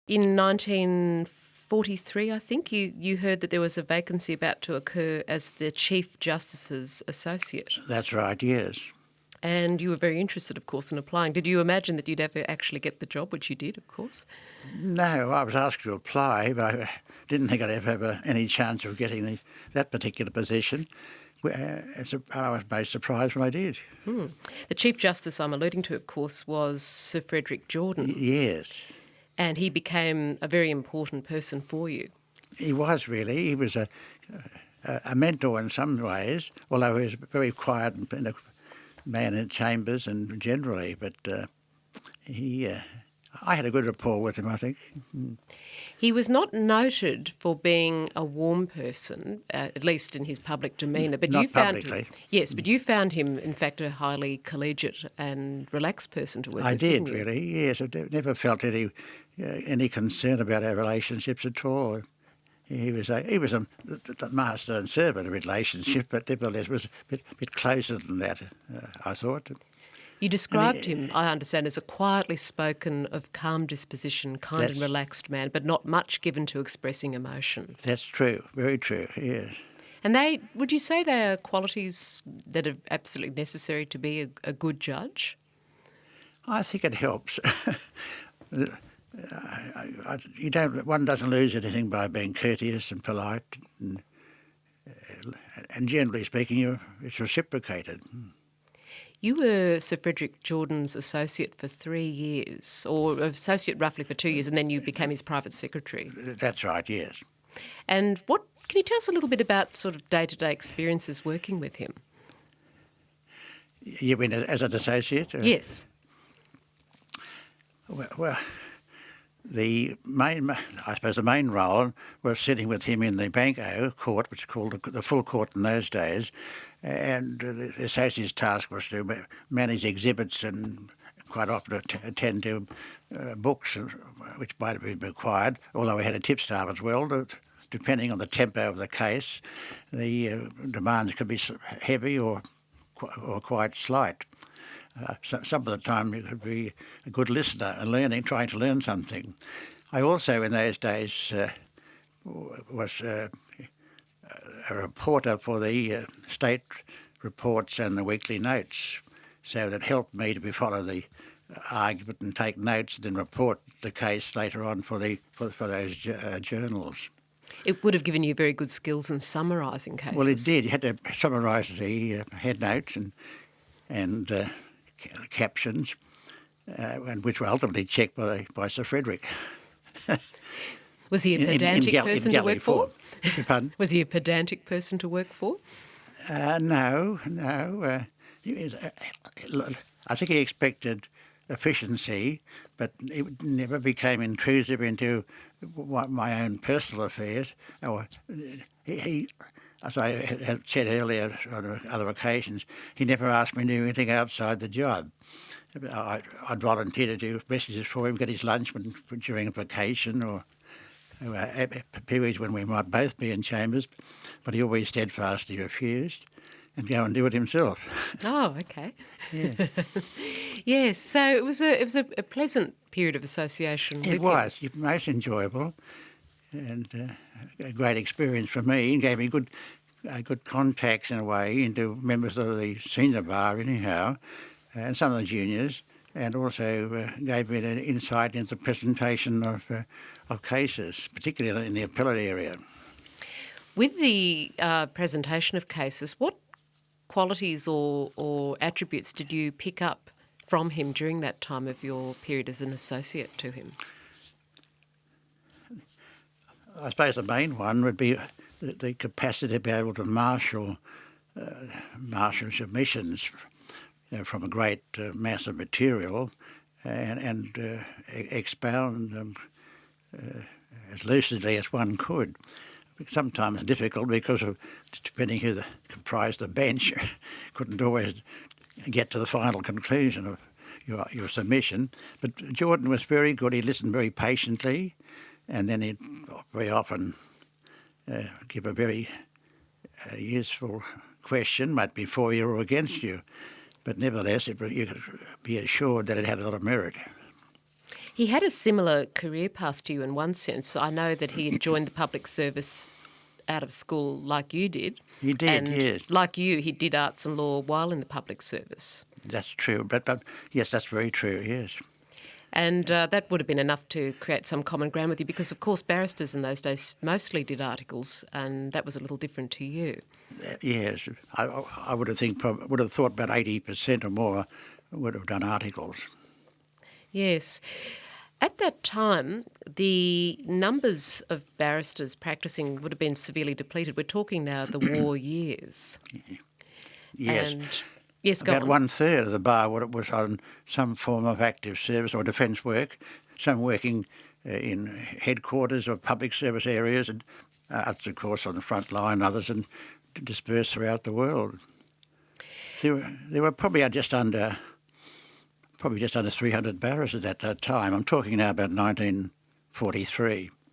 In 1943, I think, you heard that there was a vacancy about to occur as the Chief Justice's associate. That's right, yes. And you were very interested, of course, in applying. Did you imagine that you'd ever actually get the job, which you did, of course? No, I was asked to apply, but I didn't think I'd ever have any chance of getting that particular position. I was most surprised when I did. The Chief Justice I'm alluding to, of course, was Sir Frederick Jordan. Yes. And he became a very important person for you. He was really. He was a mentor in some ways, although he was very quiet and a man in chambers and generally. But I had a good rapport with him, I think. He was not noted for being a warm person, at least in his public demeanour. But Not you found publicly. Yes, but you found him, in fact, a highly collegiate and relaxed person to work I with. did, didn't you? really, yes. I never felt any concern about our relationships at all. He was the master and servant relationship, but nevertheless was a bit closer than that, I thought. You described him, I understand, as a quietly spoken, of calm disposition, kind and relaxed man, but not much given to expressing emotion. That's true, very true, yes. And would you say they are qualities that are absolutely necessary to be a good judge? I think it helps. One doesn't lose anything by being courteous and polite, and generally speaking, it's reciprocated. You were Sir Frederick Jordan's associate for 3 years, or associate roughly for 2 years, and then you became his private secretary. That's right, yes. And can you tell us a little bit about sort of day-to-day experiences working with him? You mean as an associate? Yes. Well, the main role was sitting with him in the Banco court, which is called the full court in those days, and the associate's task was to manage exhibits and quite often attend to books, which might have been required, although we had a tipstaff as well. Depending on the tempo of the case, the demands could be heavy or quite slight. Some of the time you could be a good listener and trying to learn something. I also, in those days, was a reporter for the state reports and the weekly notes, so that helped me to follow the argument and take notes, and then report the case later on for those journals. It would have given you very good skills in summarising cases. Well, it did. You had to summarise the head notes and captions, and which were ultimately checked by Sir Frederick. Was he a pedantic person to work for? Pardon? Was he a pedantic person to work for? No. I think he expected efficiency, but it never became intrusive into my own personal affairs. He, as I had said earlier on other occasions, he never asked me to do anything outside the job. I'd volunteer to do messages for him, get his lunch during a vacation or periods when we might both be in chambers, but he always steadfastly refused and go and do it himself. Oh, okay. Yeah. Yes, so it was a pleasant period of association with It him. was most enjoyable and a great experience for me, and gave me good contacts in a way into members of the senior bar anyhow, and some of the juniors, and also gave me an insight into the presentation of cases, particularly in the appellate area. With the presentation of cases, what qualities or attributes did you pick up from him during that time of your period as an associate to him? I suppose the main one would be the capacity to be able to marshal submissions from a great mass of material and expound them as lucidly as one could. Sometimes difficult because of depending who comprised the bench, couldn't always get to the final conclusion of your submission. But Jordan was very good. He listened very patiently, and then he'd very often give a very useful question, might be for you or against you, but nevertheless you could be assured that it had a lot of merit. He had a similar career path to you in one sense. I know that he had joined the public service out of school like you did. He did, and yes. like you, he did arts and law while in the public service. That's true. But yes, that's very true, yes. And that would have been enough to create some common ground with you because, of course, barristers in those days mostly did articles, and that was a little different to you. Yes. I would have thought about 80% or more would have done articles. Yes. At that time, the numbers of barristers practising would have been severely depleted. We're talking now the war years. Yes. And, yes, go About on. 1/3 of the bar was on some form of active service or defence work, some working in headquarters or public service areas, and others, of course, on the front line, others dispersed throughout the world. There were probably just under 300 barristers at that time. I'm talking now about 1943.